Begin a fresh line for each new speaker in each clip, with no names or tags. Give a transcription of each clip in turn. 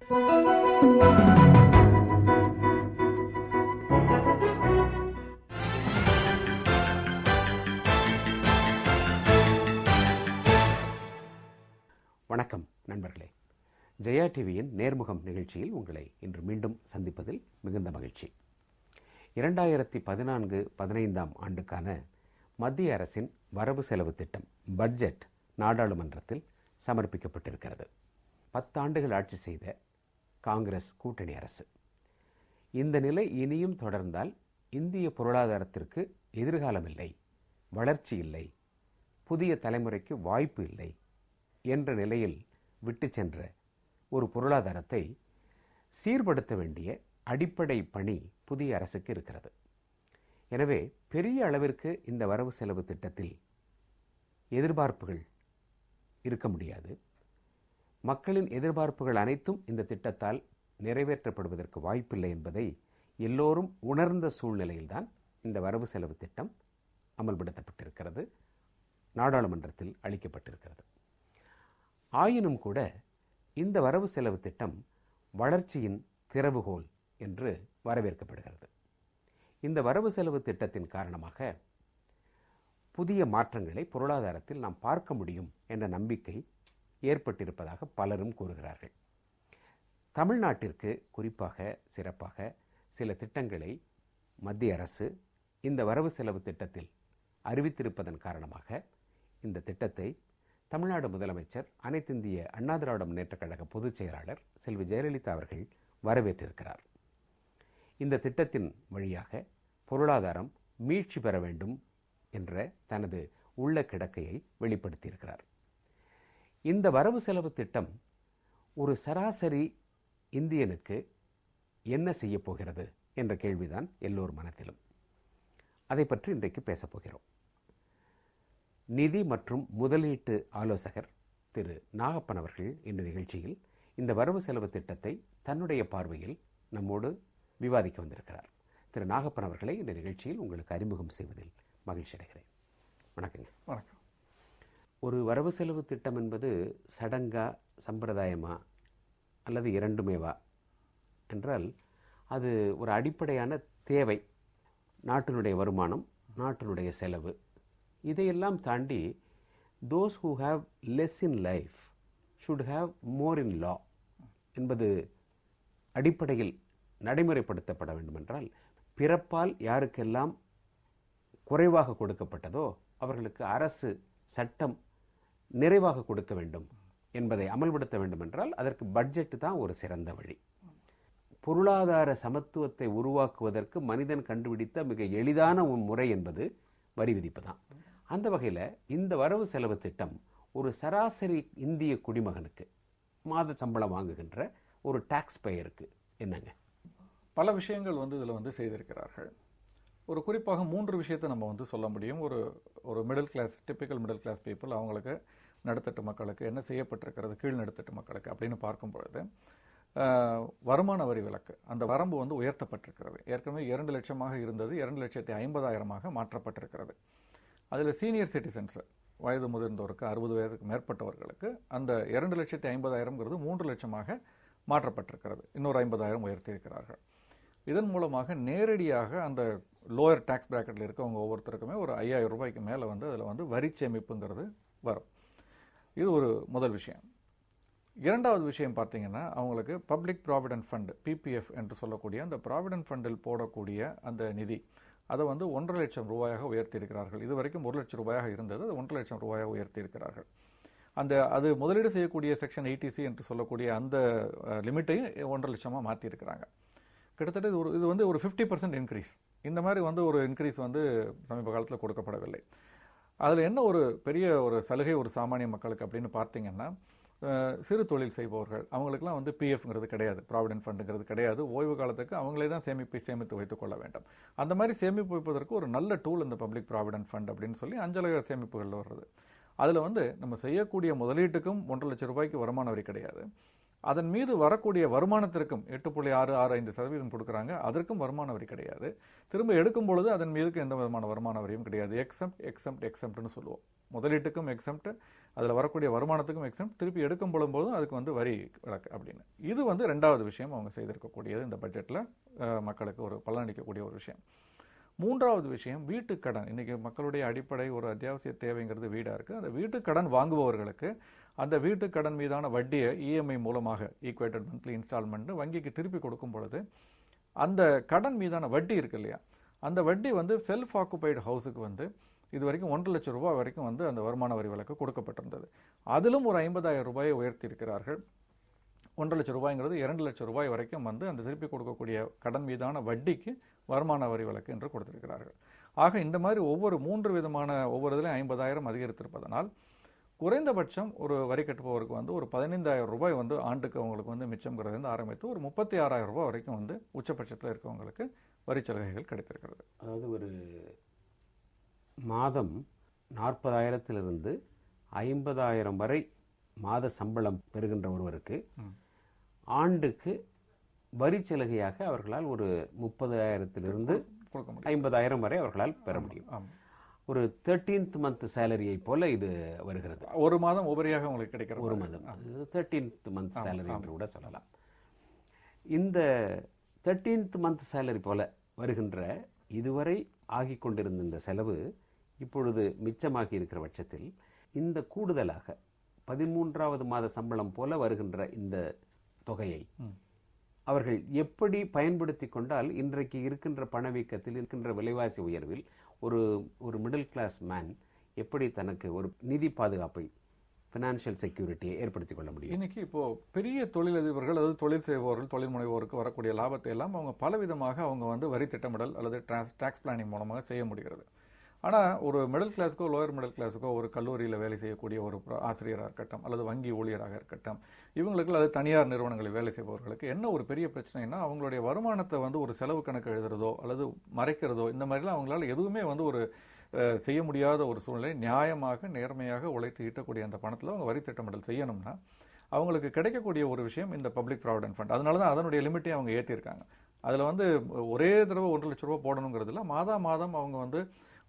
வணக்கம் நண்பர்களே. ஜெயா டிவியின் நேர்முகம் நிகழ்ச்சியில் உங்களை இன்று மீண்டும் சந்திப்பதில் மிகுந்த மகிழ்ச்சி. 2014-15 ஆண்டுக்கான மத்திய அரசின் வரவு செலவு திட்டம் பட்ஜெட் நாடாளுமன்றத்தில் சமர்ப்பிக்கப்பட்டிருக்கிறது. 10 ஆண்டுகள் ஆட்சி செய்த காங்கிரஸ் கூட்டணி அரசு. இந்த நிலை இனியும் தொடர்ந்தால் இந்திய பொருளாதாரத்திற்கு எதிர்காலம் இல்லை, வளர்ச்சி இல்லை, புதிய தலைமுறைக்கு வாய்ப்பு இல்லை என்ற நிலையில் விட்டு சென்ற ஒரு பொருளாதாரத்தை சீர்படுத்த வேண்டிய அடிப்படை பணி புதிய அரசுக்கு இருக்கிறது. எனவே பெரிய அளவிற்கு இந்த வரவு செலவு திட்டத்தில் எதிர்பார்ப்புகள் இருக்க முடியாது. மக்களின் எதிர்பார்ப்புகள் அனைத்தும் இந்த திட்டத்தால் நிறைவேற்றப்படுவதற்கு வாய்ப்பில்லை என்பதை எல்லோரும் உணர்ந்த சூழ்நிலையில்தான் இந்த வரவு செலவு திட்டம் அமல்படுத்தப்பட்டிருக்கிறது, நாடாளுமன்றத்தில் அளிக்கப்பட்டிருக்கிறது. ஆயினும் கூட இந்த வரவு செலவு திட்டம் வளர்ச்சியின் திறவுகோல் என்று வரவேற்கப்படுகிறது. இந்த வரவு செலவு திட்டத்தின் காரணமாக புதிய மாற்றங்களை பொருளாதாரத்தில் நாம் பார்க்க முடியும் என்ற நம்பிக்கை ஏற்பட்டிருப்பதாக பலரும் கூறுகிறார்கள். தமிழ்நாட்டிற்கு குறிப்பாக சிறப்பாக சில திட்டங்களை மத்திய அரசு இந்த வரவு செலவு திட்டத்தில் அறிவித்திருப்பதன் காரணமாக இந்த திட்டத்தை தமிழ்நாடு முதலமைச்சர், அனைத்திந்திய அண்ணா திராவிட முன்னேற்றக் கழக பொதுச் செயலாளர் செல்வி ஜெயலலிதா அவர்கள் வரவேற்றிருக்கிறார். இந்த திட்டத்தின் வழியாக பொருளாதாரம் மீட்சி பெற வேண்டும் என்ற தனது உள்ள கிடக்கையை வெளிப்படுத்தியிருக்கிறார். இந்த வரவு செலவு திட்டம் ஒரு சராசரி இந்தியனுக்கு என்ன செய்ய போகிறது என்ற கேள்விதான் எல்லோர் மனத்திலும். அதை பற்றி இன்றைக்கு பேசப்போகிறோம். நிதி மற்றும் முதலீட்டு ஆலோசகர் திரு நாகப்பன் அவர்கள் இந்த நிகழ்ச்சியில் இந்த வரவு செலவு திட்டத்தை தன்னுடைய பார்வையில் நம்மோடு விவாதிக்க வந்திருக்கிறார். திரு நாகப்பன் அவர்களை இந்த நிகழ்ச்சியில் உங்களுக்கு அறிமுகம் செய்வதில் மகிழ்ச்சி அடைகிறேன். வணக்கங்க.
வணக்கம்.
ஒரு வரவு செலவு திட்டம் என்பது சடங்கா, சம்பிரதாயமா அல்லது இரண்டுமேவா என்றால் அது ஒரு அடிப்படையான தேவை. நாட்டினுடைய வருமானம், நாட்டினுடைய செலவு, இதையெல்லாம் தாண்டி those who have less in life should have more in law என்பது அடிப்படையில் நடைமுறைப்படுத்தப்பட வேண்டுமென்றால், பிறப்பால் யாருக்கெல்லாம் குறைவாக கொடுக்கப்பட்டதோ அவர்களுக்கு அரசு சட்டம் நிறைவாக கொடுக்க வேண்டும் என்பதை அமல்படுத்த வேண்டுமென்றால் அதற்கு பட்ஜெட் தான் ஒரு சிறந்த வழி. பொருளாதார சமத்துவத்தை உருவாக்குவதற்கு மனிதன் கண்டுபிடித்த மிக எளிதான முறை என்பது வரி விதிப்பு தான். அந்த வகையில் இந்த வரவு செலவு திட்டம் ஒரு சராசரி இந்திய குடிமகனுக்கு, மாத சம்பளம் வாங்குகின்ற ஒரு டாக்ஸ் பேயருக்கு என்னங்க?
பல விஷயங்கள் இதில் செய்திருக்கிறார்கள். ஒரு குறிப்பாக 3 விஷயத்தை நம்ம சொல்ல முடியும். ஒரு middle class, typical middle class people, அவங்களுக்கு நடுத்தட்டு மக்களுக்கு என்ன செய்யப்பட்டிருக்கிறது, கீழ் நடுத்தட்டு மக்களுக்கு அப்படின்னு பார்க்கும் பொழுது வருமான வரி விலக்கு, அந்த வரம்பு உயர்த்தப்பட்டிருக்கிறது. ஏற்கனவே 2 லட்சமாக இருந்தது, 2,50,000 மாற்றப்பட்டிருக்கிறது. அதில் சீனியர் சிட்டிசன்ஸ், வயது முதிர்ந்தோருக்கு, 60 வயதுக்கு மேற்பட்டவர்களுக்கு அந்த 2,50,000 3 லட்சமாக மாற்றப்பட்டிருக்கிறது. இன்னொரு 50,000 உயர்த்தியிருக்கிறார்கள். இதன் மூலமாக நேரடியாக அந்த லோயர் டாக்ஸ் பிராக்கெட்டில் இருக்கவங்க ஒவ்வொருத்தருக்குமே ஒரு 5,000 ரூபாய்க்கு மேலே அதில் வரி சேமிப்புங்கிறது வரும். இது ஒரு முதல் விஷயம். இரண்டாவது விஷயம் பார்த்தீங்கன்னா, அவங்களுக்கு பப்ளிக் ப்ராவிடென்ட் ஃபண்ட், பிபிஎஃப் என்று சொல்லக்கூடிய அந்த ப்ராவிடென்ட் ஃபண்டில் போடக்கூடிய அந்த நிதி, அதை 1,50,000 லட்சம் ரூபாயாக உயர்த்தியிருக்கிறார்கள். இது வரைக்கும் 1 லட்சம் ரூபாயாக இருந்தது, அது 1,50,000 லட்சம் ரூபாயாக உயர்த்தியிருக்கிறார்கள். அது முதலீடு செய்யக்கூடிய செக்ஷன் 80C என்று சொல்லக்கூடிய அந்த லிமிட்டையும் 1,50,000 லட்சமாக மாற்றியிருக்கிறாங்க. கிட்டத்தட்ட இது ஒரு 50% இன்க்ரீஸ். இந்த மாதிரி ஒரு இன்க்ரீஸ் சமீப காலத்தில் கொடுக்கப்படவில்லை. அதில் என்ன ஒரு பெரிய ஒரு சலுகை ஒரு சாமானிய மக்களுக்கு அப்படின்னு பார்த்தீங்கன்னா, சிறு தொழில் செய்பவர்கள் அவங்களுக்குலாம் பிஎஃப்ங்கிறது கிடையாது, ப்ராவிடென்ட் ஃபண்டுங்கிறது கிடையாது. ஓய்வு காலத்துக்கு அவங்களே தான் சேமித்து வைத்துக் கொள்ள வேண்டும். அந்த மாதிரி சேமிப்பு வைப்பதற்கு ஒரு நல்ல டூல் இந்த பப்ளிக் ப்ராவிடென்ட் ஃபண்ட் அப்படின்னு சொல்லி அஞ்சலக சேமிப்புகள் வருது. அதில் நம்ம செய்யக்கூடிய முதலீட்டுக்கும் 1,50,000 லட்சம் ரூபாய்க்கு வருமான வரி கிடையாது. அதன் மீது வரக்கூடிய வருமானத்திற்கும் 8.665% கொடுக்குறாங்க, அதற்கும் வருமான வரி கிடையாது. திரும்ப எடுக்கும் பொழுது அதன் மீதுக்கு எந்த விதமான வருமான வரியும் கிடையாது. எக்ஸம்ப்ட்னு சொல்லுவோம். முதலீட்டுக்கும் எக்ஸம்ப்ட், அதில் வரக்கூடிய வருமானத்துக்கும் எக்ஸம்ட், திருப்பி எடுக்கும் பொழுதும் அதுக்கு வந்து வரி விலக்கு அப்படின்னு. இது வந்து 2வது விஷயம் அவங்க செய்திருக்கக்கூடியது இந்த பட்ஜெட்டில் மக்களுக்கு ஒரு பலனளிக்கக்கூடிய ஒரு விஷயம். 3வது விஷயம் வீட்டுக்கடன். இன்றைக்கி மக்களுடைய அடிப்படை ஒரு அத்தியாவசிய தேவைங்கிறது வீடாக இருக்குது. அந்த வீட்டுக்கடன் வாங்குபவர்களுக்கு அந்த வீட்டுக்கடன் மீதான வட்டியை இஎம்ஐ மூலமாக ஈக்குவேட்டட் மந்த்லி இன்ஸ்டால்மெண்ட் வங்கிக்கு திருப்பி கொடுக்கும் பொழுது அந்த கடன் மீதான வட்டி இருக்கு இல்லையா, அந்த வட்டி வந்து செல்ஃப் ஆக்குபைடு ஹவுஸுக்கு வந்து இது வரைக்கும் 1,00,000 லட்சம் ரூபாய் வரைக்கும் வந்து அந்த வருமான வரி விலக்கு கொடுக்கப்பட்டிருந்தது. அதிலும் ஒரு 50,000 ரூபாயை உயர்த்தி இருக்கிறார்கள். 1,00,000 லட்சம் ரூபாய்ங்கிறது 2 லட்சம் ரூபாய் வரைக்கும் வந்து அந்த திருப்பி கொடுக்கக்கூடிய கடன் மீதான வட்டிக்கு வருமான வரி விலக்கு என்று கொடுத்திருக்கிறார்கள். ஆக இந்த மாதிரி ஒவ்வொரு 3 விதமான ஒவ்வொரு இதிலையும் 50,000 அதிகரித்திருப்பதனால் குறைந்தபட்சம் ஒரு வரி கட்டுபவருக்கு வந்து ஒரு 15,000 ரூபாய் வந்து ஆண்டுக்கு அவங்களுக்கு வந்து மிச்சம்ங்கிறது ஆரம்பித்து ஒரு 36,000 ரூபாய் வரைக்கும் வந்து உச்சபட்சத்தில் இருக்கவங்களுக்கு வரி சலுகைகள் கிடைத்திருக்கிறது.
அதாவது ஒரு மாதம் 40,000 50,000 வரை மாத சம்பளம் பெறுகின்ற ஒருவருக்கு ஆண்டுக்கு வரி சலுகையாக அவர்களால் ஒரு 30,000 50,000 வரை அவர்களால் பெற முடியும். ஒரு 13th month சேலரியை போல இது வருகிறது.
ஒரு மாதம் உபரியாக உங்களுக்கு கிடைக்கிற
ஒரு மாதம் 13th month சேலரி என்று கூட சொல்லலாம். இந்த 13th month சேலரி போல வருகின்ற இதுவரை ஆகி கொண்டிருந்த இந்த செலவு இப்பொழுது மிச்சமாகி இருக்கிற பட்சத்தில் இந்த கூடுதலாக 13வது மாத சம்பளம் போல வருகின்ற இந்த தொகையை அவர்கள் எப்படி பயன்படுத்தி கொண்டால் இன்றைக்கு இருக்கின்ற பணவீக்கத்தில் இருக்கின்ற விலைவாசி உயர்வில் ஒரு மிடில் கிளாஸ் மேன் எப்படி தனக்கு ஒரு நிதி பாதுகாப்பை ஃபினான்ஷியல் செக்யூரிட்டியை ஏற்படுத்திக் கொள்ள முடியும்?
இன்னைக்கு இப்போ பெரிய தொழிலதிபர்கள் அதாவது தொழில் செய்பவர்கள் தொழில் முனைவோருக்கு வரக்கூடிய லாபத்தை எல்லாம் அவங்க பலவிதமாக அவங்க வந்து வரி திட்டமிடல் அல்லது டாக்ஸ் பிளானிங் மூலமாக செய்ய முடிகிறது. ஆனால் ஒரு மிடில் கிளாஸுக்கோ லோயர் மிடில் கிளாஸுக்கோ ஒரு கல்லூரியில் வேலை செய்யக்கூடிய ஒரு ஆசிரியராக இருக்கட்டும் அல்லது வங்கி ஊழியராக இருக்கட்டும் இவங்களுக்கு அல்லது தனியார் நிறுவனங்களில் வேலை செய்பவர்களுக்கு என்ன ஒரு பெரிய பிரச்சனைனா அவங்களுடைய வருமானத்தை வந்து ஒரு செலவு கணக்கு எழுதுறதோ அல்லது மறைக்கிறதோ இந்த மாதிரிலாம் அவங்களால எதுவுமே வந்து ஒரு செய்ய முடியாத ஒரு சூழ்நிலை. நியாயமாக நேர்மையாக உழைத்து ஈட்டக்கூடிய அந்த பணத்தில் அவங்க வரி திட்டமிடல் செய்யணும்னா அவங்களுக்கு கிடைக்கக்கூடிய ஒரு விஷயம் இந்த பப்ளிக் ப்ராவிடென்ட் ஃபண்ட். அதனால தான் அதனுடைய லிமிட்டையும் அவங்க ஏற்றிருக்காங்க. அதில் வந்து ஒரே தடவை 1,00,000 லட்சம் ரூபா போடணுங்கிறதுல மாதம் அவங்க வந்து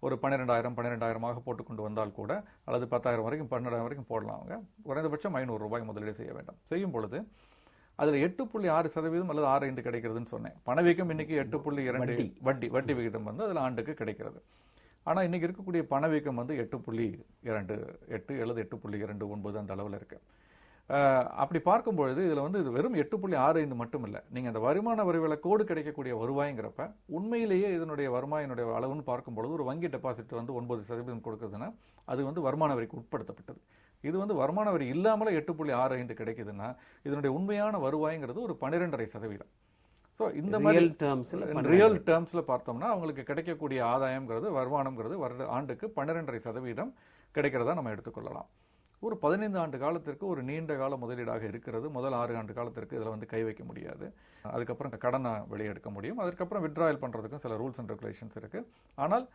ஒரு 12,000 போட்டுக்கொண்டு வந்தால் கூட அல்லது 10,000 வரைக்கும் 12,000 வரைக்கும் போடலாம். அவங்க குறைந்தபட்சம் 500 ரூபாய் முதலீடு செய்ய வேண்டும். செய்யும் பொழுது அதில் 8.6% அல்லது 6.5 கிடைக்கிறதுன்னு சொன்னேன். பணவீக்கம் இன்னைக்கு 8.2 வட்டி விகிதம் வந்து அதில் ஆண்டுக்கு கிடைக்கிறது. ஆனால் இன்னைக்கு இருக்கக்கூடிய பணவீக்கம் வந்து 8.28 அல்லது 8.29 அந்த அளவில் இருக்கு. அப்படி பார்க்கும்பொழுது இதில் வந்து இது வெறும் 8.65 மட்டும் இல்லை. நீங்கள் அந்த வருமான வரி விலக்கோடு கிடைக்கக்கூடிய வருவாய்ங்கிறப்ப உண்மையிலேயே இதனுடைய வருவாயினுடைய அளவுன்னு பார்க்கும்பொழுது ஒரு வங்கி டெபாசிட் வந்து 9% கொடுக்குதுன்னா அது வந்து வருமான வரிக்கு உட்படுத்தப்பட்டது. இது வந்து வருமான வரி இல்லாமலே 8.65 கிடைக்குதுன்னா இதனுடைய உண்மையான வருவாய்ங்கிறது ஒரு 12.5%. ஸோ இந்த மாதிரி ரியல் டேர்ம்ஸில் பார்த்தோம்னா அவங்களுக்கு கிடைக்கக்கூடிய ஆதாயம்ங்கிறது வருமானம்ங்கிறது ஆண்டுக்கு 12.5% கிடைக்கிறதா நம்ம எடுத்துக்கொள்ளலாம். ஒரு 15 ஆண்டு காலத்திற்கு ஒரு நீண்ட கால முதலீடாக இருக்கிறது. முதல் 6 ஆண்டு காலத்திற்கு இதில் வந்து கை வைக்க முடியாது. அதுக்கப்புறம் கடனை வெளியெடுக்க முடியும். அதுக்கப்புறம் வித்ட்ராயல் பண்ணுறதுக்கும் சில ரூல்ஸ் அண்ட் ரெகுலேஷன்ஸ் இருக்குது. ஆனால்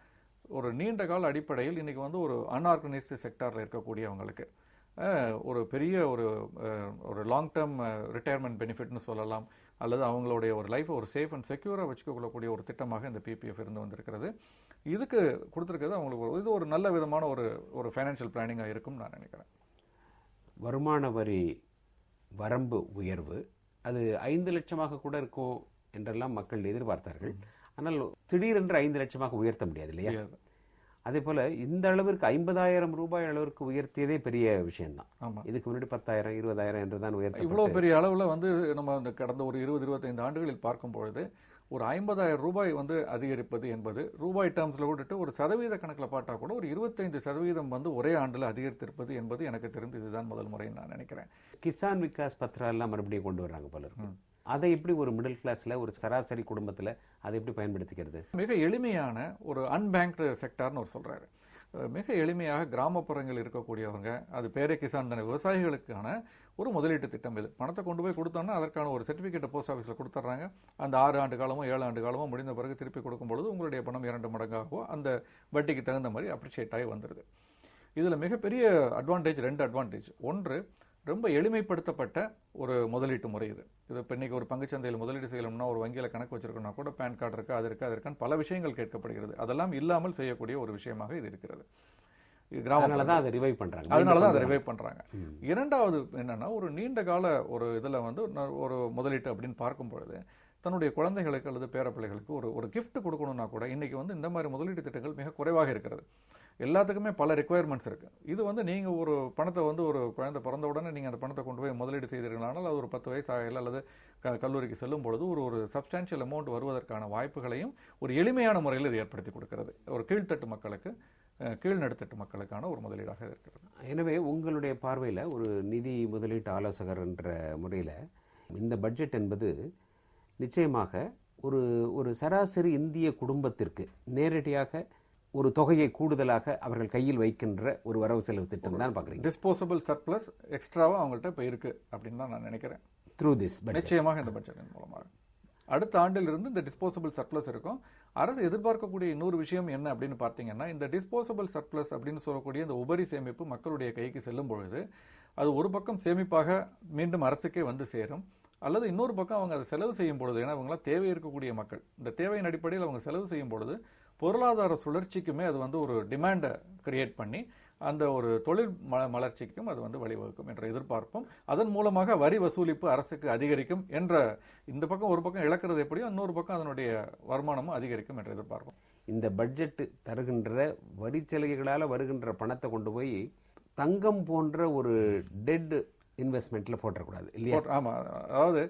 ஒரு நீண்ட கால அடிப்படையில் இன்றைக்கி வந்து ஒரு அன்ஆர்கனைஸ்டு செக்டாரில் இருக்கக்கூடியவங்களுக்கு ஒரு பெரிய ஒரு லாங் டேர்ம் ரிட்டையர்மெண்ட் பெனிஃபிட்னு சொல்லலாம் அல்லது அவங்களுடைய ஒரு லைஃப்பை ஒரு சேஃப் அண்ட் செக்யூராக வச்சுக்கொள்ளக்கூடிய ஒரு திட்டமாக இந்த பிபிஎஃப் இருந்து வந்திருக்கிறது. இதுக்கு கொடுத்துருக்கிறது அவங்களுக்கு இது ஒரு நல்ல விதமான ஒரு ஃபைனான்ஷியல் பிளானிங்காக இருக்கும்னு நான் நினைக்கிறேன்.
வருமான வரி வரம்பு உயர்வு அது 5 லட்சமாக கூட இருக்கும் என்றெல்லாம் மக்கள் எதிர்பார்த்தார்கள். ஆனால் திடீரென்று 5 லட்சமாக உயர்த்த முடியாது இல்லையா? அதே போல இந்த அளவிற்கு 50,000 ரூபாய் அளவிற்கு உயர்த்தியதே பெரிய விஷயம்தான். இதுக்கு முன்னாடி 10,000 20,000 என்றுதான் உயர்த்த.
இவ்வளவு பெரிய அளவுல வந்து நம்ம இந்த கடந்த ஒரு 20-25 ஆண்டுகளில் பார்க்கும் பொழுது ஒரு 50,000 ரூபாய் வந்து அதிகரிப்பது என்பது ரூபாய் டேர்ம்ஸ்ல விட்டுட்டு ஒரு சதவீத கணக்கில் பார்த்தா கூட ஒரு 25% வந்து ஒரே ஆண்டில் அதிகரித்திருப்பது என்பது எனக்கு தெரிந்து இதுதான் முதல் முறைன்னு நான் நினைக்கிறேன்.
கிசான் விகாஸ் பத்ரா எல்லாம் மறுபடியும் கொண்டு வர்றாங்க போல இருக்கு. அதை எப்படி ஒரு மிடில் கிளாஸ்ல ஒரு சராசரி குடும்பத்தில் அதை எப்படி பயன்படுத்திக்கிறது?
மிக எளிமையான ஒரு அன்பேங்க்டு செக்டார்னு ஒரு சொல்றாரு. மிக எளிமையாக கிராமப்புறங்கள் இருக்கக்கூடியவங்க அது பேரே கிசான் தானே விவசாயிகளுக்கான ஒரு முதலீட்டு திட்டம். இது பணத்தை கொண்டு போய் கொடுத்தோன்னா அதற்கான ஒரு சர்டிஃபிகேட்டை போஸ்ட் ஆஃபீஸில் கொடுத்துட்றாங்க. அந்த 6 ஆண்டு காலமோ 7 ஆண்டு காலமோ முடிந்த பிறகு திருப்பி கொடுக்கும்பொழுது உங்களுடைய பணம் 2 மடங்காகவோ அந்த வட்டிக்கு தகுந்த மாதிரி அப்ரிஷியேட் ஆகி வந்துடுது. இதில் மிகப்பெரிய அட்வான்டேஜ் 2 அட்வான்டேஜ். ஒன்று, ரொம்ப எளிமைப்படுத்தப்பட்ட ஒரு முதலீட்டு முறை இது. இப்போ இன்னைக்கு ஒரு பங்குச்சந்தையில் முதலீடு செய்யணும்னா ஒரு வங்கியில் கணக்கு வச்சிருக்கோம்னா கூட பேன் கார்டு இருக்கா அது இருக்கான்னு பல விஷயங்கள் கேட்கப்படுகிறது. அதெல்லாம் இல்லாமல் செய்யக்கூடிய ஒரு விஷயமாக இது இருக்கிறது. கிராம
தான் அதை ரிவைவ் பண்றாங்க.
அதனால தான் அதை ரிவைவ் பண்றாங்க. இரண்டாவது என்னன்னா, ஒரு நீண்ட கால ஒரு இதுல வந்து ஒரு முதலீட்டு அப்படின்னு பார்க்கும் பொழுது தன்னுடைய குழந்தைகளுக்கு அல்லது பேரப்பிள்ளைகளுக்கு ஒரு கிஃப்ட் கொடுக்கணும்னா கூட இன்னைக்கு வந்து இந்த மாதிரி முதலீட்டு திட்டங்கள் மிக குறைவாக இருக்கிறது. எல்லாத்துக்குமே பல ரெக்குயர்மெண்ட்ஸ் இருக்கு. இது வந்து நீங்க ஒரு பணத்தை வந்து ஒரு குழந்தை பிறந்த உடனே நீங்க அந்த பணத்தை கொண்டு போய் முதலீடு செய்தீர்களானால் அது ஒரு 10 வயசு ஆகல அல்லது கல்லூரிக்கு செல்லும் பொழுது ஒரு சப்ஸ்டான்ஷியல் அமௌண்ட் வருவதற்கான வாய்ப்புகளையும் ஒரு எளிமையான முறையில் இது ஏற்படுத்தி கொடுக்கிறது. ஒரு கீழ்த்தட்டு மக்களுக்கு, கீழ்நடுத்தட்டு மக்களுக்கான ஒரு முதலீடாக இருக்கிறது.
எனவே உங்களுடைய பார்வையில் ஒரு நிதி முதலீட்டு ஆலோசகர் என்ற முறையில் இந்த பட்ஜெட் என்பது நிச்சயமாக ஒரு சராசரி இந்திய குடும்பத்திற்கு நேரடியாக ஒரு தொகையை கூடுதலாக அவர்கள் கையில் வைக்கின்ற ஒரு வரவு செலவு திட்டம் தான் பார்க்குறீங்க.
டிஸ்போசபிள் சர்ப்ளஸ் எக்ஸ்ட்ராவா அவங்கள்ட்ட இப்போ இருக்கு அப்படின்னு தான் நான் நினைக்கிறேன்.
த்ரூ திஸ்
நிச்சயமாக இந்த பட்ஜெட்டின் மூலமாக அடுத்த ஆண்டிலிருந்து இந்த டிஸ்போசபிள் சர்ப்ளஸ் இருக்கும். அரசு எதிர்பார்க்கக்கூடிய இன்னொரு விஷயம் என்ன அப்படின்னு பார்த்தீங்கன்னா, இந்த டிஸ்போசபிள் சர்ப்ளஸ் அப்படின்னு சொல்லக்கூடிய இந்த உபரி சேமிப்பு மக்களுடைய கைக்கு செல்லும் பொழுது அது ஒரு பக்கம் சேமிப்பாக மீண்டும் அரசுக்கே வந்து சேரும், அல்லது இன்னொரு பக்கம் அவங்க அதை செலவு செய்யும் பொழுது, ஏன்னா அவங்களாம் தேவை இருக்கக்கூடிய மக்கள், இந்த தேவையின் அடிப்படையில் அவங்க செலவு செய்யும் பொழுது பொருளாதார சுழற்சிக்குமே அது வந்து ஒரு டிமாண்டை கிரியேட் பண்ணி அந்த ஒரு தொழில் மலர்ச்சிக்கும் அது வந்து வழிவகுக்கும் என்ற எதிர்பார்ப்பும், அதன் மூலமாக வரி வசூலிப்பு அரசுக்கு அதிகரிக்கும் என்ற, இந்த பக்கம் ஒரு பக்கம் இழக்கிறது எப்படியோ இன்னொரு பக்கம் அதனுடைய வருமானமும் அதிகரிக்கும் என்ற எதிர்பார்ப்போம்.
இந்த பட்ஜெட் தருகின்ற வரி சலுகைகளால் வருகின்ற பணத்தை கொண்டு போய் தங்கம் போன்ற ஒரு டெட் இன்வெஸ்ட்மெண்ட்ல போட்டக்கூடாது இல்லையா?
ஆமா, அதாவது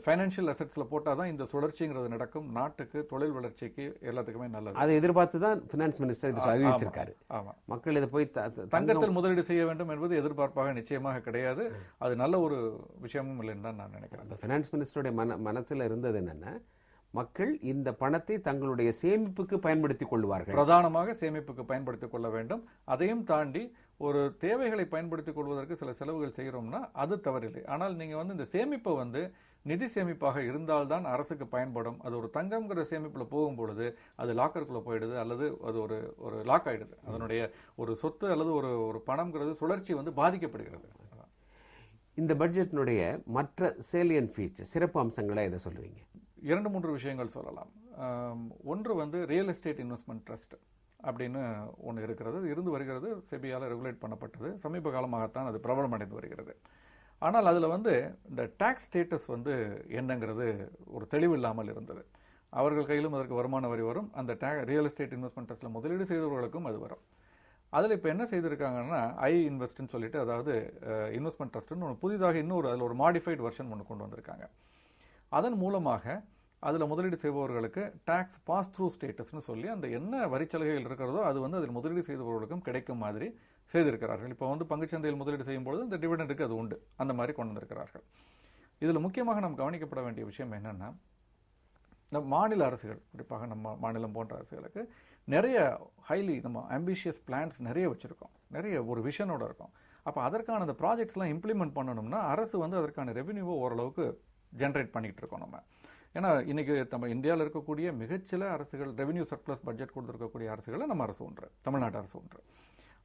ஃபைனான்ஷியல் அசெட்ஸ்ல போட்டால் தான் இந்த சுழற்சிங்கிறது நடக்கும், நாட்டுக்கு தொழில் வளர்ச்சிக்கு எல்லாத்துக்குமே நல்லது.
அதை எதிர்பார்த்து தான் ஃபினான்ஸ் மினிஸ்டர் இது அறிவிச்சிருக்காரு.
ஆமா,
மக்கள் இதை போய்
தங்கத்தில் முதலீடு செய்ய வேண்டும் என்பது எதிர்பார்ப்பாக நிச்சயமாக கிடையாது. அது நல்ல ஒரு விஷயமும் இல்லைன்னு தான் நான் நினைக்கிறேன்.
ஃபினான்ஸ் மினிஸ்டருடைய மனசுல இருந்தது என்னன்னா, மக்கள் இந்த பணத்தை தங்களுடைய சேமிப்புக்கு பயன்படுத்திக் கொள்வார்கள்,
பிரதானமாக சேமிப்புக்கு பயன்படுத்திக் கொள்ள வேண்டும். அதையும் தாண்டி ஒரு தேவைகளை பயன்படுத்திக் கொள்வதற்கு சில செலவுகள் செய்கிறோம்னா அது தவறில்லை. ஆனால் நீங்க வந்து இந்த சேமிப்பை வந்து நிதி சேமிப்பாக இருந்தால்தான் அரசுக்கு பயன்படும். அது ஒரு தங்கம்ங்கிற சேமிப்புல போகும் பொழுது அது லாக்கருக்குள்ள போயிடுது, அல்லது அது ஒரு லாக் ஆயிடுது. அதனுடைய ஒரு சொத்து அல்லது ஒரு பணம்ங்கிறது சுழற்சி வந்து பாதிக்கப்படுகிறது.
இந்த பட்ஜெட்டினுடைய மற்ற சேலியன் ஃபீச்சர், சிறப்பு அம்சங்களை இதை சொல்லுவீங்க?
2-3 விஷயங்கள் சொல்லலாம். ஒன்று வந்து ரியல் எஸ்டேட் இன்வெஸ்ட்மெண்ட் ட்ரஸ்ட் அப்படின்னு ஒன்று இருக்கிறது. இருந்து வருகிறது, செபியால் ரெகுலேட் பண்ணப்பட்டது. சமீப காலமாகத்தான் அது பிரபலமடைந்து வருகிறது. ஆனால் அதில் வந்து இந்த டாக்ஸ் ஸ்டேட்டஸ் வந்து என்னங்கிறது ஒரு தெளிவு இல்லாமல் இருந்தது. அவர்கள் கையிலும் அதற்கு வருமான வரி வரும், அந்த ரியல் எஸ்டேட் இன்வெஸ்ட்மெண்ட் ட்ரஸ்ட்டில் முதலீடு செய்தவர்களுக்கும் அது வரும். அதில் இப்போ என்ன செய்திருக்காங்கன்னா, இன்வெஸ்ட்னு சொல்லிட்டு, அதாவது இன்வெஸ்ட்மெண்ட் ட்ரஸ்ட்னு ஒன்று புதிதாக அதில் ஒரு மாடிஃபைட் வெர்ஷன் ஒன்று கொண்டு வந்திருக்காங்க. அதன் மூலமாக அதில் முதலீடு செய்பவர்களுக்கு டாக்ஸ் பாஸ் த்ரூ ஸ்டேட்டஸ்னு சொல்லி அந்த என்ன வரிச்சலுகைகள் இருக்கிறதோ அது வந்து அதில் முதலீடு செய்தவர்களுக்கும் கிடைக்கும் மாதிரி செய்திருக்கிறார்கள். இப்போ வந்து பங்குச்சந்தையில் முதலீடு செய்யும் பொழுது இந்த டிவிடெண்டுக்கு அது உண்டு, அந்த மாதிரி கொண்டு வந்திருக்கிறார்கள். இதில் முக்கியமாக நாம் கவனிக்கப்பட வேண்டிய விஷயம் என்னென்னா, நம்ம மாநில அரசுகள், குறிப்பாக நம்ம மாநிலம் போன்ற அரசுகளுக்கு நிறைய நம்ம ஆம்பிஷியஸ் பிளான்ஸ் நிறைய வச்சுருக்கோம், நிறைய ஒரு விஷனோட இருக்கும். அப்போ அதற்கான அந்த ப்ராஜெக்ட்ஸ்லாம் இம்ப்ளிமெண்ட் பண்ணணும்னா அரசு வந்து அதற்கான ரெவென்யூவை ஓரளவுக்கு ஜென்ரேட் பண்ணிகிட்டு இருக்கோம் நம்ம. ஏன்னா இன்னைக்கு நம்ம இந்தியாவில் இருக்கக்கூடிய மிகச்சில அரசுகள் ரெவென்யூ சர்ப்ளஸ் பட்ஜெட் கொடுத்துருக்கக்கூடிய அரசுகளை நம்ம அரசு ஒன்று, தமிழ்நாட்டு அரசு ஒன்று.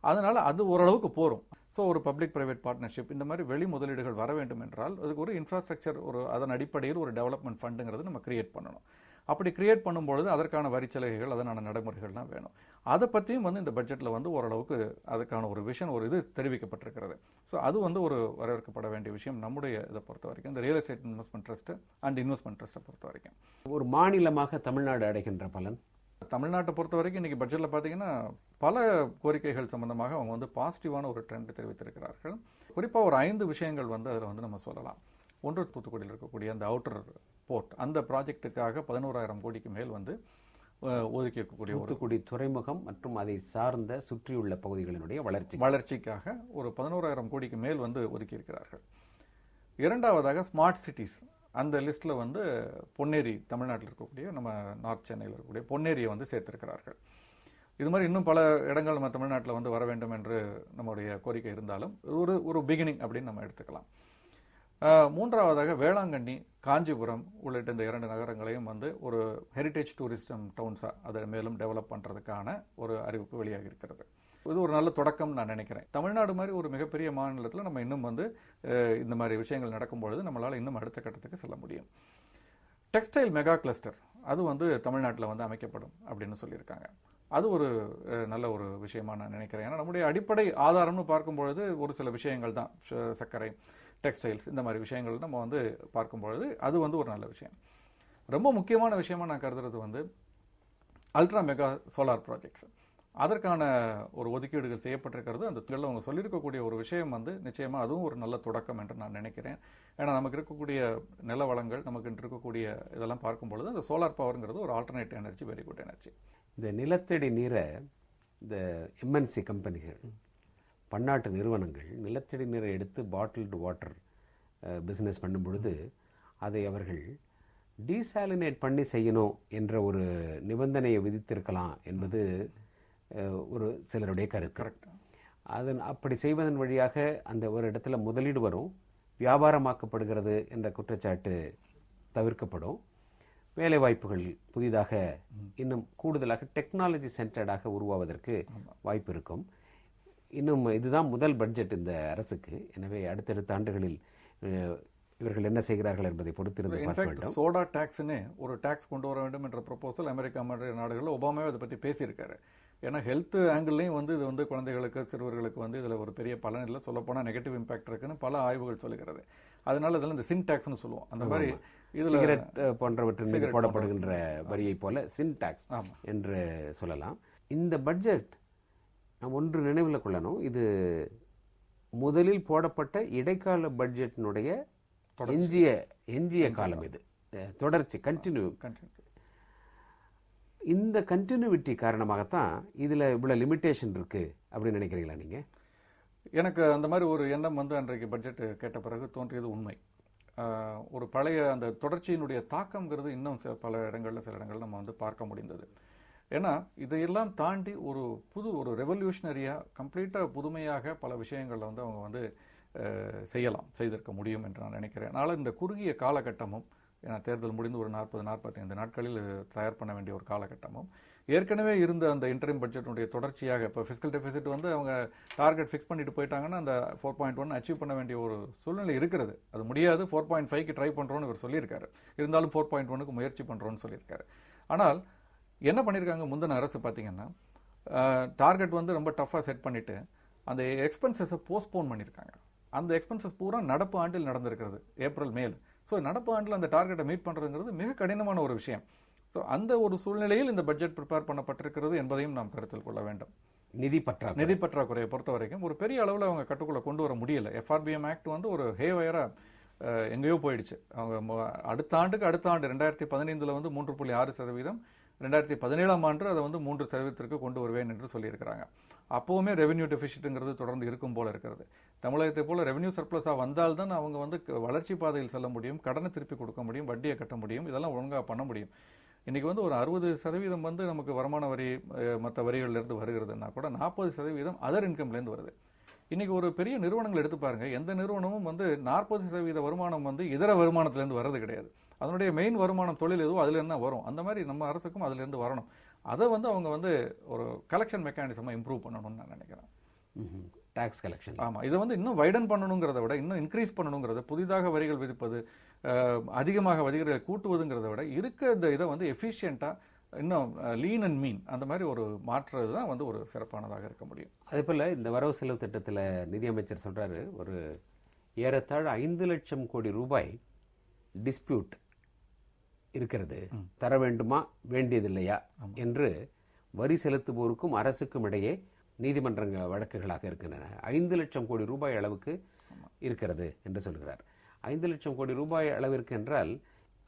அதனால அது ஓரளவுக்கு போகும். ஸோ ஒரு பப்ளிக் பிரைவேட் பார்ட்னர்ஷிப், இந்த மாதிரி வெளி முதலீடுகள் வர வேண்டும் என்றால் அதுக்கு ஒரு இன்ஃப்ராஸ்ட்ரக்சர், அதன் அடிப்படையில் ஒரு டெவலப்மெண்ட் ஃபண்டுங்கிறது நம்ம கிரியேட் பண்ணணும். அப்படி கிரியேட் பண்ணும்பொழுது அதற்கான வரிச்சலுகைகள், அதனான நடைமுறைகள்லாம் வேணும். அதை பற்றியும் வந்து இந்த பட்ஜெட்டில் வந்து ஓரளவுக்கு அதுக்கான ஒரு விஷன், ஒரு இது தெரிவிக்கப்பட்டிருக்கிறது. ஸோ அது வந்து ஒரு வரவேற்கப்பட வேண்டிய விஷயம் நம்முடைய இதை பொறுத்த வரைக்கும், இந்த real estate investment trust and investment ட்ரஸ்ட்டை பொறுத்த வரைக்கும்.
ஒரு மாநிலமாக தமிழ்நாடு அடைகின்ற பலன்,
தமிழ்நாட்டை பொறுத்த வரைக்கும் இன்றைக்கி பட்ஜெட்டில் பார்த்தீங்கன்னா பல கோரிக்கைகள் சம்பந்தமாக அவங்க வந்து பாசிட்டிவான ஒரு ட்ரெண்ட் தெரிவித்திருக்கிறார்கள். குறிப்பாக ஒரு 5 விஷயங்கள் வந்து அதில் வந்து நம்ம சொல்லலாம். ஒன்று, தூத்துக்குடியில் இருக்கக்கூடிய அந்த அவுட்டர் போர்ட், அந்த ப்ராஜெக்டுக்காக 11,000 கோடிக்கு மேல் வந்து ஒதுக்கி இருக்கக்கூடிய
தூத்துக்குடி துறைமுகம் மற்றும் அதை சார்ந்த சுற்றியுள்ள பகுதிகளினுடைய
வளர்ச்சிக்காக ஒரு 11,000 கோடிக்கு மேல் வந்து ஒதுக்கி இருக்கிறார்கள். இரண்டாவதாக ஸ்மார்ட் சிட்டிஸ், அந்த லிஸ்ட்டில் வந்து பொன்னேரி, தமிழ்நாட்டில் இருக்கக்கூடிய நம்ம நார்த் சென்னையில் இருக்கக்கூடிய பொன்னேரியை வந்து சேர்த்திருக்கிறார்கள். இது மாதிரி இன்னும் பல இடங்கள் நம்ம தமிழ்நாட்டில் வந்து வர வேண்டும் என்று நம்முடைய கோரிக்கை இருந்தாலும் ஒரு பிகினிங் அப்படின்னு நம்ம எடுத்துக்கலாம். மூன்றாவதாக வேளாங்கண்ணி, காஞ்சிபுரம் உள்ளிட்ட இந்த 2 நகரங்களையும் வந்து ஒரு ஹெரிட்டேஜ் டூரிஸ்டம் டவுன்ஸாக அதை மேலும் டெவலப் பண்ணுறதுக்கான ஒரு அறிவிப்பு வெளியாகி இருக்கிறது. இது ஒரு நல்ல தொடக்கம் நான் நினைக்கிறேன். தமிழ்நாடு மாதிரி ஒரு மிகப்பெரிய மாநிலத்தில் நம்ம இன்னும் வந்து இந்த மாதிரி விஷயங்கள் நடக்கும்பொழுது நம்மளால் இன்னும் அடுத்த கட்டத்துக்கு செல்ல முடியும். டெக்ஸ்டைல் மெகா கிளஸ்டர், அது வந்து தமிழ்நாட்டில் வந்து அமைக்கப்படும் அப்படின்னு சொல்லியிருக்காங்க. அது ஒரு நல்ல ஒரு விஷயமா நான் நினைக்கிறேன். ஏன்னா நம்முடைய அடிப்படை ஆதாரம்னு பார்க்கும்பொழுது ஒரு சில விஷயங்கள் தான், சர்க்கரை, டெக்ஸ்டைல்ஸ், இந்த மாதிரி விஷயங்கள் நம்ம வந்து பார்க்கும்பொழுது அது வந்து ஒரு நல்ல விஷயம். ரொம்ப முக்கியமான விஷயமா நான் கருதுறது வந்து அல்ட்ரா மெகா சோலார் ப்ராஜெக்ட்ஸ். அதற்கான ஒரு ஒதுக்கீடுகள் செய்யப்பட்டிருக்கிறது. அந்த துறையில் அவங்க சொல்லியிருக்கக்கூடிய ஒரு விஷயம் வந்து நிச்சயமாக அதுவும் ஒரு நல்ல தொடக்கம் என்று நான் நினைக்கிறேன். ஏன்னா நமக்கு இருக்கக்கூடிய நில வளங்கள், நமக்கு இருக்கக்கூடிய இதெல்லாம் பார்க்கும்பொழுது அந்த சோலார் பவருங்கிறது ஒரு alternate energy, very good energy.
இந்த நிலத்தடி நீரை இந்த எம்என்சி கம்பெனிகள், பன்னாட்டு நிறுவனங்கள் நிலத்தடி நீரை எடுத்து பாட்டில்டு வாட்டர் பிஸ்னஸ் பண்ணும் பொழுது அதை அவர்கள் டீசாலினேட் பண்ணி செய்யணும் என்ற ஒரு நிபந்தனையை விதித்திருக்கலாம் என்பது ஒரு சிலருடைய கருத்து.
கரெக்ட்.
அப்படி செய்வதன் வழியாக அந்த ஒரு இடத்துல முதலீடு வரும், வியாபாரமாக்கப்படுகிறது என்ற குற்றச்சாட்டு தவிர்க்கப்படும், வேலைவாய்ப்புகள் புதிதாக இன்னும் கூடுதலாக டெக்னாலஜி சென்டர்டாக உருவாவதற்கு வாய்ப்பு இருக்கும். இன்னும் இதுதான் முதல் பட்ஜெட் இந்த அரசுக்கு. எனவே அடுத்தடுத்த ஆண்டுகளில் இவர்கள் என்ன செய்கிறார்கள் என்பதை பொறுத்திருந்து பார்க்க வேண்டும்.
சோடா டாக்ஸ்னு ஒரு டாக்ஸ் கொண்டு வர வேண்டும் என்ற ப்ரொபோசல் அமெரிக்கா மாதிரி நாடுகளில் ஒபாமாவே அதை பற்றி பேசியிருக்காரு. ஏன்னா ஹெல்த் ஆங்கிள்லையும் வந்து இது வந்து குழந்தைகளுக்கு, சிறுவர்களுக்கு வந்து இதில் ஒரு பெரிய பலன் இல்லை, சொல்லப்போனால் நெகட்டிவ் இம்பாக்ட் இருக்குன்னு பல ஆய்வுகள் சொல்லுகிறது. அதனால இதில் இந்த சின் டாக்ஸ்னு சொல்லுவோம். அந்த மாதிரி இதில்
சிகரெட் போன்றவற்றின் மீது போடப்படுகின்ற வரியை போல சின் டாக்ஸ் என்று சொல்லலாம். இந்த பட்ஜெட் நாம் ஒன்று நினைவில் கொள்ளணும், இது முதலில் போடப்பட்ட இடைக்கால பட்ஜெட்டினுடைய எஞ்சிய காலம். இது தொடர்ச்சி, கண்டினியூ. இந்த கண்டினியூவிட்டி காரணமாகத்தான் இதில் இவ்வளோ லிமிட்டேஷன் இருக்கு அப்படின்னு நினைக்கிறீங்களா நீங்க?
எனக்கு அந்த மாதிரி ஒரு எண்ணம் வந்து அன்றைக்கு பட்ஜெட் கேட்ட பிறகு தோன்றியது உண்மை. ஒரு பழைய அந்த தொடர்ச்சியினுடைய தாக்கம்ங்கிறது இன்னும் பல இடங்களில், சில இடங்களில் நம்ம வந்து பார்க்க முடிந்தது. ஏன்னா இதையெல்லாம் தாண்டி ஒரு ரெவல்யூஷனரியாக, கம்ப்ளீட்டாக புதுமையாக பல விஷயங்களில் வந்து அவங்க வந்து செய்திருக்க முடியும் என்று நான் நினைக்கிறேன். அதனால் இந்த குறுகிய காலகட்டமும், ஏன்னா தேர்தல் முடிந்து ஒரு 40-45 நாட்களில் தயார் பண்ண வேண்டிய ஒரு காலகட்டமும், ஏற்கனவே இருந்த அந்த இன்டரிம் பட்ஜெட்டுடைய தொடர்ச்சியாக இப்போ ஃபிஸ்கல் டெபிசிட் வந்து அவங்க டார்கெட் ஃபிக்ஸ் பண்ணிட்டு போயிட்டாங்கன்னா அந்த 4.1 அச்சீவ் பண்ண வேண்டிய ஒரு சூழ்நிலை இருக்கிறது. அது முடியாது, 4.5க்கு ட்ரை பண்ணுறோன்னு இவர் சொல்லியிருக்காரு. இருந்தாலும் 4.1க்கு முயற்சி பண்ணுறோன்னு சொல்லியிருக்காரு. ஆனால் என்ன பண்ணியிருக்காங்க முந்தின அரசு பார்த்தீங்கன்னா, டார்கெட் வந்து ரொம்ப டஃப்பாக செட் பண்ணிவிட்டு அந்த எக்ஸ்பென்சஸை போஸ்ட்போன் பண்ணியிருக்காங்க. அந்த எக்ஸ்பென்சஸ் பூரா நடப்பு ஆண்டில் நடந்திருக்கிறது, ஏப்ரல், மேல். ஸோ நடப்பு ஆண்டில் அந்த டார்கெட்டை மீட் பண்ணுறதுங்கிறது மிக கடினமான ஒரு விஷயம். ஸோ அந்த ஒரு சூழ்நிலையில் இந்த பட்ஜெட் ப்ரிப்பேர் பண்ணப்பட்டிருக்கிறது என்பதையும் நாம் கருத்தில் கொள்ள வேண்டும்.
நிதி
பற்றாக்குறையை பொறுத்த வரைக்கும் ஒரு பெரிய அளவில் அவங்க கட்டுக்குள்ளே கொண்டு வர முடியலை. FRBM ஆக்ட் வந்து ஒரு ஹேவயராக எங்கேயோ போயிடுச்சு. அவங்க அடுத்த ஆண்டு 2015 வந்து 3.6%, 2017ஆம் ஆண்டு அதை வந்து 3% கொண்டு வருவேன் என்று சொல்லியிருக்கிறாங்க. அப்போவுமே ரெவென்யூ டெபிசிட்டுங்கிறது தொடர்ந்து இருக்கும் போல இருக்கிறது. தமிழகத்தை போல ரெவென்யூ சர்ப்ளஸாக வந்தால்தான் அவங்க வந்து வளர்ச்சி பாதையில் செல்ல முடியும், கடனை திருப்பி கொடுக்க முடியும், வட்டியை கட்ட முடியும், இதெல்லாம் ஒழுங்காக பண்ண முடியும். இன்றைக்கி வந்து ஒரு 60% வந்து நமக்கு வருமான வரி மற்ற வரிகள்லேருந்து வருகிறதுனா கூட 40% அதர் இன்கம்லேருந்து வருது. இன்றைக்கி ஒரு பெரிய நிறுவனங்கள் எடுத்து பாருங்கள், எந்த நிறுவனமும் வந்து 40% வருமானம் வந்து இதர வருமானத்துலேருந்து வர்றது கிடையாது. அதனுடைய மெயின் வருமானம் தொழில் எதுவோ அதுலேருந்து தான் வரும். அந்த மாதிரி நம்ம அரசுக்கும் அதுலேருந்து வரணும். அதை வந்து அவங்க வந்து ஒரு கலெக்ஷன் மெக்கானிசமாக இம்ப்ரூவ் பண்ணணும்னு நான் நினைக்கிறேன்.
டாக்ஸ் கலெக்ஷன்,
ஆமாம், இதை வந்து இன்னும் வைடன் பண்ணணுங்கிறத விட, இன்னும் இன்க்ரீஸ் பண்ணணுங்கிறத, புதிதாக வரிகள் விதிப்பது, அதிகமாக வரிகளை கூட்டுவதுங்கிறத விட இருக்க இந்த இதை வந்து எஃபிஷியண்ட்டாக, இன்னும் லீன் அண்ட் மீன், அந்த மாதிரி ஒரு மாற்றுறது தான் வந்து ஒரு சிறப்பானதாக இருக்க முடியும்.
அதே போல் இந்த வரவு செலவு திட்டத்தில் நிதியமைச்சர் சொல்கிறாரு, ஒரு ஏறத்தாழ 5 லட்சம் கோடி ரூபாய் டிஸ்பியூட் இருக்கிறது, தர வேண்டுமா வேண்டியதில்லையா என்று வரி செலுத்துவோருக்கும் அரசுக்கும் இடையே நீதிமன்ற வழக்குகளாக இருக்கின்றன. 5 லட்சம் கோடி ரூபாய் அளவுக்கு இருக்கிறது என்று சொல்கிறார். 5 லட்சம் கோடி ரூபாய் அளவிற்கு என்றால்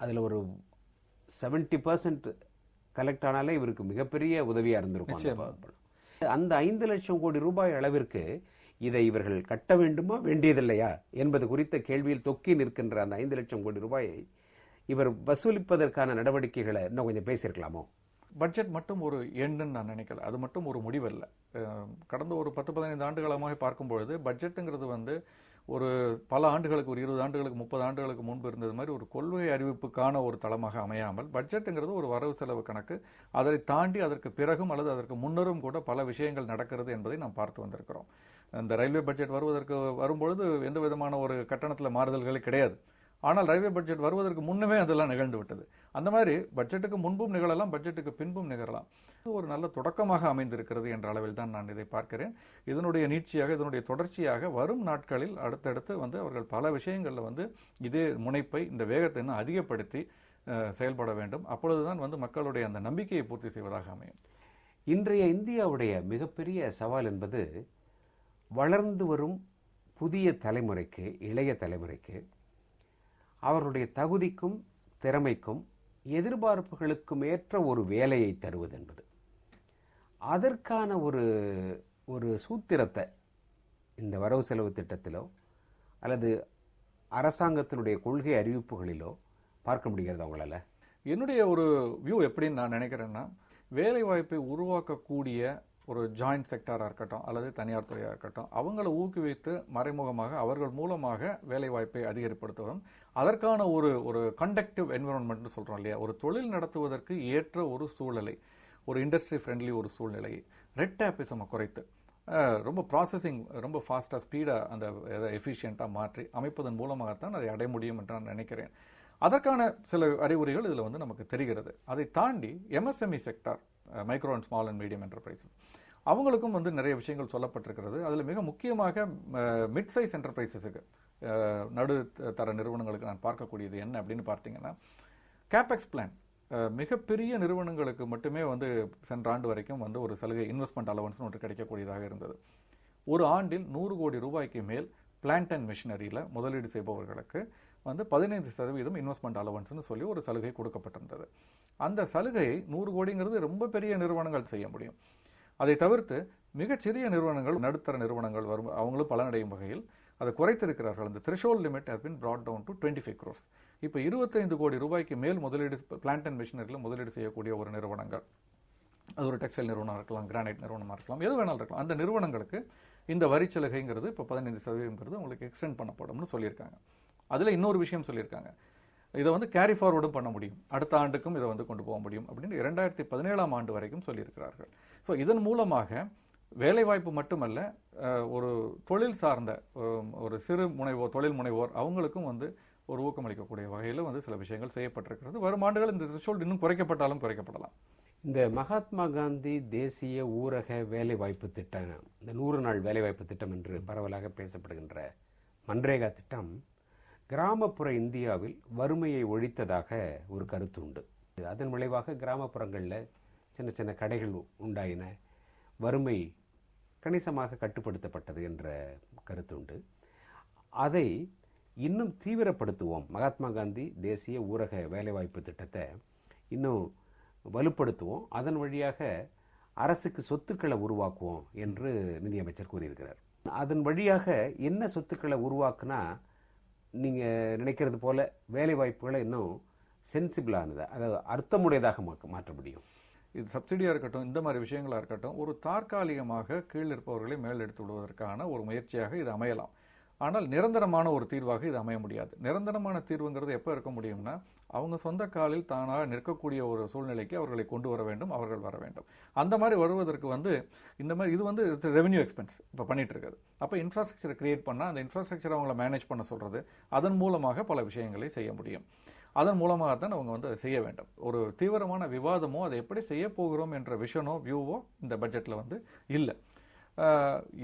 அதில் ஒரு 70% கலெக்ட் ஆனாலே இவருக்கு மிகப்பெரிய உதவியாக இருந்திருக்கும். அந்த 5 லட்சம் கோடி ரூபாய் அளவிற்கு இதை இவர்கள் கட்ட வேண்டுமா வேண்டியதில்லையா என்பது குறித்த கேள்வியில் தொக்கி நிற்கின்ற அந்த 5 லட்சம் கோடி ரூபாயை இவர் வசூலிப்பதற்கான நடவடிக்கைகளை இன்னும் கொஞ்சம் பேசியிருக்கலாமோ?
பட்ஜெட் மட்டும் ஒரு எண்ணுன்னு நான் நினைக்கல, அது மட்டும் ஒரு முடிவல்ல. கடந்த ஒரு 10-15 ஆண்டுகளமாக பார்க்கும்பொழுது பட்ஜெட்டுங்கிறது வந்து ஒரு பல ஆண்டுகளுக்கு, ஒரு 20 ஆண்டுகளுக்கு, 30 ஆண்டுகளுக்கு முன்பு இருந்தது மாதிரி ஒரு கொள்கை அறிவிப்புக்கான ஒரு தளமாக அமையாமல், பட்ஜெட்டுங்கிறது ஒரு வரவு செலவு கணக்கு. அதை தாண்டி அதற்கு பிறகும் அல்லது அதற்கு முன்னரும் கூட பல விஷயங்கள் நடக்கிறது என்பதை நாம் பார்த்து வந்திருக்கிறோம். இந்த ரயில்வே பட்ஜெட் வரும்பொழுது எந்த விதமான ஒரு கட்டணத்தில் மாறுதல்களே கிடையாது. ஆனால் ரயில்வே பட்ஜெட் வருவதற்கு முன்னமே அதெல்லாம் நிகழ்ந்து விட்டது. அந்த மாதிரி பட்ஜெட்டுக்கு முன்பும் நிகழலாம், பட்ஜெட்டுக்கு பின்பும் நிகழலாம். இது ஒரு நல்ல தொடக்கமாக அமைந்திருக்கிறது என்ற அளவில் தான் நான் இதை பார்க்கிறேன். இதனுடைய நீட்சியாக, இதனுடைய தொடர்ச்சியாக வரும் நாட்களில் அடுத்தடுத்து அவர்கள் பல விஷயங்களில் இதே முனைப்பை, இந்த வேகத்தை இன்னும் அதிகப்படுத்தி செயல்பட வேண்டும். அப்பொழுதுதான் மக்களுடைய அந்த நம்பிக்கையை பூர்த்தி செய்வதாக அமையும்.
இன்றைய இந்தியாவுடைய மிகப்பெரிய சவால் என்பது வளர்ந்து வரும் புதிய தலைமுறைக்கு, இளைய தலைமுறைக்கு அவர்களுடைய தகுதிக்கும் திறமைக்கும் எதிர்பார்ப்புகளுக்கும் ஏற்ற ஒரு வேலையை தருவது என்பது. அதற்கான ஒரு சூத்திரத்தை இந்த வரவு செலவு திட்டத்திலோ அல்லது அரசாங்கத்தினுடைய கொள்கை அறிவிப்புகளிலோ பார்க்க முடிகிறது அவங்களால.
என்னுடைய ஒரு வியூ எப்படின்னு நான் நினைக்கிறேன்னா, வேலை வாய்ப்பை உருவாக்கக்கூடிய ஒரு ஜாயிண்ட் செக்டாராக இருக்கட்டும் அல்லது தனியார் துறையாக இருக்கட்டும், அவங்களை ஊக்குவித்து மறைமுகமாக அவர்கள் மூலமாக வேலை வாய்ப்பை அதிகப்படுத்துவதும், அதற்கான ஒரு கண்டக்டிவ் என்விரான்மெண்ட்னு சொல்கிறோம் இல்லையா, ஒரு தொழில் நடத்துவதற்கு ஏற்ற ஒரு சூழலை, ஒரு இண்டஸ்ட்ரி ஃப்ரெண்ட்லி ஒரு சூழ்நிலை, ரெட் டேப்பிசமை குறைத்து ரொம்ப ப்ராசஸிங் ரொம்ப ஃபாஸ்ட்டாக ஸ்பீடாக அந்த எஃபிஷியண்ட்டாக மாற்றி அமைப்பதன் மூலமாகத்தான் அதை அடைய முடியும் என்று நான் நினைக்கிறேன். அதற்கான சில அறிகுறிகள் இதில் நமக்கு தெரிகிறது. அதை தாண்டி MSME sector, micro and small and medium enterprises, அவங்களுக்கும் நிறைய விஷயங்கள் சொல்லப்பட்டிருக்கிறது. அதில் மிக முக்கியமாக மிட் சைஸ் என்டர்பிரைசஸுக்கு, நடுத்தர நிறுவனங்களுக்கு நான் பார்க்கக்கூடியது என்ன அப்படின்னு பார்த்தீங்கன்னா, கேபெக்ஸ் பிளான். மிகப்பெரிய நிறுவனங்களுக்கு மட்டுமே சென்ற ஆண்டு வரைக்கும் ஒரு சலுகை, இன்வெஸ்ட்மெண்ட் அலவன்ஸ்னு ஒன்று கிடைக்கக்கூடியதாக இருந்தது. ஒரு ஆண்டில் 100 கோடி ரூபாய்க்கு மேல் பிளான்ட் அண்ட் மிஷினரியில் முதலீடு செய்பவர்களுக்கு 15% இன்வெஸ்ட்மெண்ட் அலவன்ஸ்னு சொல்லி ஒரு சலுகை கொடுக்கப்பட்டிருந்தது. அந்த சலுகையை 100 கோடிங்கிறது ரொம்ப பெரிய நிறுவனங்கள் செய்ய முடியும். அதை தவிர்த்து மிகச்சிறிய நிறுவனங்கள், நடுத்தர நிறுவனங்கள் வரும், அவங்களும் பலனடையும் வகையில் அதை குறைத்திருக்கிறார்கள். அந்த threshold limit has been brought down to 25 crores. இப்போ 25 கோடி ரூபாய்க்கு மேல் முதலீடு, பிளான்ட் அண்ட் மிஷினரியில் முதலீடு செய்யக்கூடிய ஒரு நிறுவனங்கள், அது ஒரு டெக்ஸ்டைல் நிறுவனம் இருக்கலாம், கிரானைட் நிறுவனமாக இருக்கலாம், எது வேணாலும் இருக்கலாம், அந்த நிறுவனங்களுக்கு இந்த வரி சலுகைங்கிறது இப்போ 15% உங்களுக்கு எக்ஸ்டெண்ட் பண்ணப்படும்னு சொல்லியிருக்காங்க. அதில் இன்னொரு விஷயம் சொல்லியிருக்காங்க, இதை கேரி ஃபார்வர்டும் பண்ண முடியும், அடுத்த ஆண்டுக்கும் இதை கொண்டு போக முடியும் அப்படின்னு 2017ஆம் ஆண்டு வரைக்கும் சொல்லியிருக்கிறார்கள். ஸோ இதன் மூலமாக வேலைவாய்ப்பு மட்டுமல்ல, ஒரு தொழில் சார்ந்த ஒரு சிறு முனைவோர், தொழில் முனைவோர், அவங்களுக்கும் ஒரு ஊக்கமளிக்கக்கூடிய வகையில் சில விஷயங்கள் செய்யப்பட்டிருக்கிறது. வரும் ஆண்டுகள் இந்த த்ரெஷோல்ட் இன்னும் குறைக்கப்பட்டாலும் குறைக்கப்படலாம்.
இந்த மகாத்மா காந்தி தேசிய ஊரக வேலைவாய்ப்பு திட்டம், இந்த 100 நாள் வேலைவாய்ப்பு திட்டம் என்று பரவலாக பேசப்படுகின்ற மன்ரேகா திட்டம் கிராமப்புற இந்தியாவில் வறுமையை ஒழித்ததாக ஒரு கருத்து உண்டு. அதன் விளைவாக கிராமப்புறங்களில் சின்ன சின்ன கடைகள் உண்டாயின, வறுமை கணிசமாக கட்டுப்படுத்தப்பட்டது என்ற கருத்து உண்டு. அதை இன்னும் தீவிரப்படுத்துவோம், மகாத்மா காந்தி தேசிய ஊரக வேலைவாய்ப்பு திட்டத்தை இன்னும் வலுப்படுத்துவோம், அதன் வழியாக அரசுக்கு சொத்துக்களை உருவாக்குவோம் என்று நிதியமைச்சர் கூறியிருக்கிறார். அதன் வழியாக என்ன சொத்துக்களை உருவாக்குனா நீங்கள் நினைக்கிறது போல வேலை வாய்ப்புகளை இன்னும் சென்சிபிளானதை, அதாவது அர்த்தமுடையதாக மாற்ற முடியும்.
இது சப்சிடியாக இருக்கட்டும், இந்த மாதிரி விஷயங்களாக இருக்கட்டும், ஒரு தற்காலிகமாக கீழ் இருப்பவர்களை மேல் எடுத்து விடுவதற்கான ஒரு முயற்சியாக இது அமையலாம். ஆனால் நிரந்தரமான ஒரு தீர்வாக இது அமைய முடியாது. நிரந்தரமான தீர்வுங்கிறது எப்போ இருக்க முடியும்னா, அவங்க சொந்த காலில் தானாக நிற்கக்கூடிய ஒரு சூழ்நிலைக்கு அவர்களை கொண்டு வர வேண்டும், அவர்கள் வர வேண்டும். அந்த மாதிரி வருவதற்கு இந்த மாதிரி இது ரெவென்யூ எக்ஸ்பென்ஸ் இப்போ பண்ணிட்டு இருக்குது. அப்போ இன்ஃப்ராஸ்ட்ரக்சரை கிரியேட் பண்ணால் அந்த இன்ஃப்ராஸ்ட்ரக்சரை அவங்கள மேனேஜ் பண்ண சொல்கிறது, அதன் மூலமாக பல விஷயங்களை செய்ய முடியும். அதன் மூலமாகத்தான் அவங்க அதை செய்ய வேண்டும். ஒரு தீவிரமான விவாதமோ அதை எப்படி செய்ய போகிறோம் என்ற விஷனோ வியூவோ இந்த பட்ஜெட்டில் இல்லை.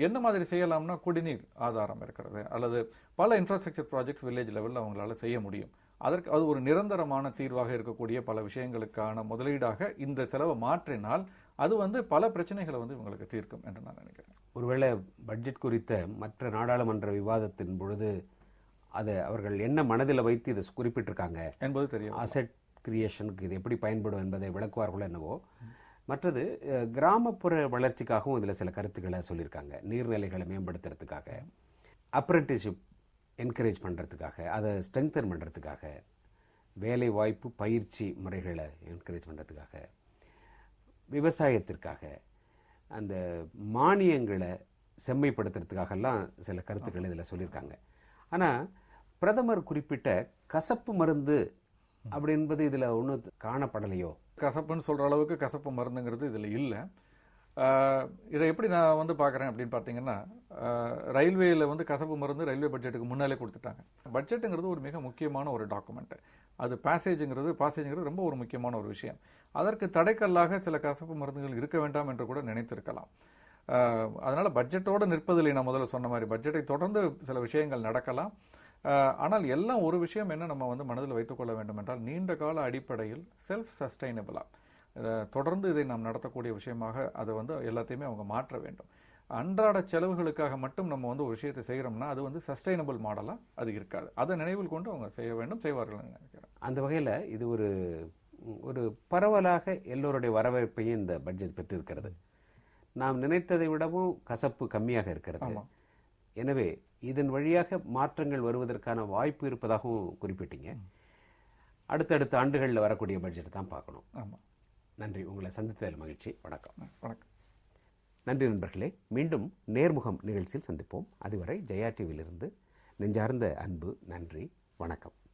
என்ன மாதிரி செய்யலாம்னா, குடிநீர் ஆதாரம் இருக்கிறது, அல்லது பல இன்ஃப்ராஸ்ட்ரக்சர் ப்ராஜெக்ட்ஸ் வில்லேஜ் லெவலில் அவங்களால செய்ய முடியும். அதற்கு அது ஒரு நிரந்தரமான தீர்வாக இருக்கக்கூடிய பல விஷயங்களுக்கான முதலீடாக இந்த செலவை மாற்றினால் அது பல பிரச்சனைகளை இவங்களுக்கு தீர்க்கும் என்று நான் நினைக்கிறேன்.
ஒருவேளை பட்ஜெட் குறித்த மற்ற நாடாளுமன்ற விவாதத்தின் பொழுது அதை அவர்கள் என்ன மனதில் வைத்து இதை குறிப்பிட்டிருக்காங்க
என்பது தெரியும்.
அசெட் கிரியேஷனுக்கு இது எப்படி பயன்படும் என்பதை விளக்குவார்களோ என்னவோ. மற்றது கிராமப்புற வளர்ச்சிக்காகவும் இதில் சில கருத்துக்களை சொல்லியிருக்காங்க. நீர்நிலைகளை மேம்படுத்துறதுக்காக, அப்ரெண்டிஸ்ஷிப் என்கரேஜ் பண்ணுறதுக்காக, அதை ஸ்ட்ரெங்தன் பண்ணுறதுக்காக, வேலை வாய்ப்பு பயிற்சி முறைகளை என்கரேஜ் பண்ணுறதுக்காக, விவசாயத்திற்காக, அந்த மானியங்களை செம்மைப்படுத்துறதுக்காகலாம் சில கருத்துக்கள் இதில் சொல்லியிருக்காங்க. ஆனால் பிரதமர் குறிப்பிட்ட கசப்பு மருந்து அப்படி என்பது இதில் ஒன்றும் காணப்படலையோ?
கசப்புன்னு சொல்கிற அளவுக்கு கசப்பு மருந்துங்கிறது இதில் இல்லை. இதை எப்படி நான் வந்து பார்க்குறேன் அப்படின்னு பார்த்தீங்கன்னா, ரயில்வேயில் வந்து கசப்பு மருந்து ரயில்வே பட்ஜெட்டுக்கு முன்னாலே கொடுத்துட்டாங்க. பட்ஜெட்டுங்கிறது ஒரு மிக முக்கியமான ஒரு டாக்குமெண்ட்டு. அது பாசேஜுங்கிறது ரொம்ப ஒரு முக்கியமான ஒரு விஷயம். அதற்கு தடைக்கல்லாக சில கசப்பு மருந்துகள் இருக்க வேண்டாம் என்று கூட நினைத்திருக்கலாம். அதனால் பட்ஜெட்டோடு நிற்பதில்லை. நான் முதல்ல சொன்ன மாதிரி பட்ஜெட்டை தொடர்ந்து சில விஷயங்கள் நடக்கலாம். ஆனால் எல்லாம் ஒரு விஷயம் என்ன நம்ம வந்து மனதில் வைத்துக்கொள்ள வேண்டும் என்றால், நீண்ட கால அடிப்படையில் செல்ஃப் சஸ்டைனபிளாக தொடர்ந்து இதை நாம் நடத்தக்கூடிய விஷயமாக அதை வந்து எல்லாத்தையுமே அவங்க மாற்ற வேண்டும். அன்றாட செலவுகளுக்காக மட்டும் நம்ம வந்து ஒரு விஷயத்தை செய்கிறோம்னா அது வந்து சஸ்டைனபிள் மாடலாக அது இருக்காது. அதை நினைவில் கொண்டு அவங்க செய்ய வேண்டும், செய்வார்கள் நினைக்கிறேன்.
அந்த வகையில் இது ஒரு பரவலாக எல்லோருடைய வரவேற்பையும் இந்த பட்ஜெட் பெற்றிருக்கிறது. நாம் நினைத்ததை விடவும் கசப்பு கம்மியாக இருக்கிறது. எனவே இதன் வழியாக மாற்றங்கள் வருவதற்கான வாய்ப்பு இருப்பதாகவும் குறிப்பிட்டீங்க. அடுத்தடுத்த ஆண்டுகளில் வரக்கூடிய பட்ஜெட் தான் பார்க்கணும்.
ஆமாம்.
நன்றி. உங்களை சந்தித்ததில் மகிழ்ச்சி. வணக்கம்.
வணக்கம்.
நன்றி நண்பர்களே. மீண்டும் நேர்முகம் நிகழ்ச்சியில் சந்திப்போம். அதுவரை ஜெயா டிவியிலிருந்து நெஞ்சார்ந்த அன்பு. நன்றி. வணக்கம்.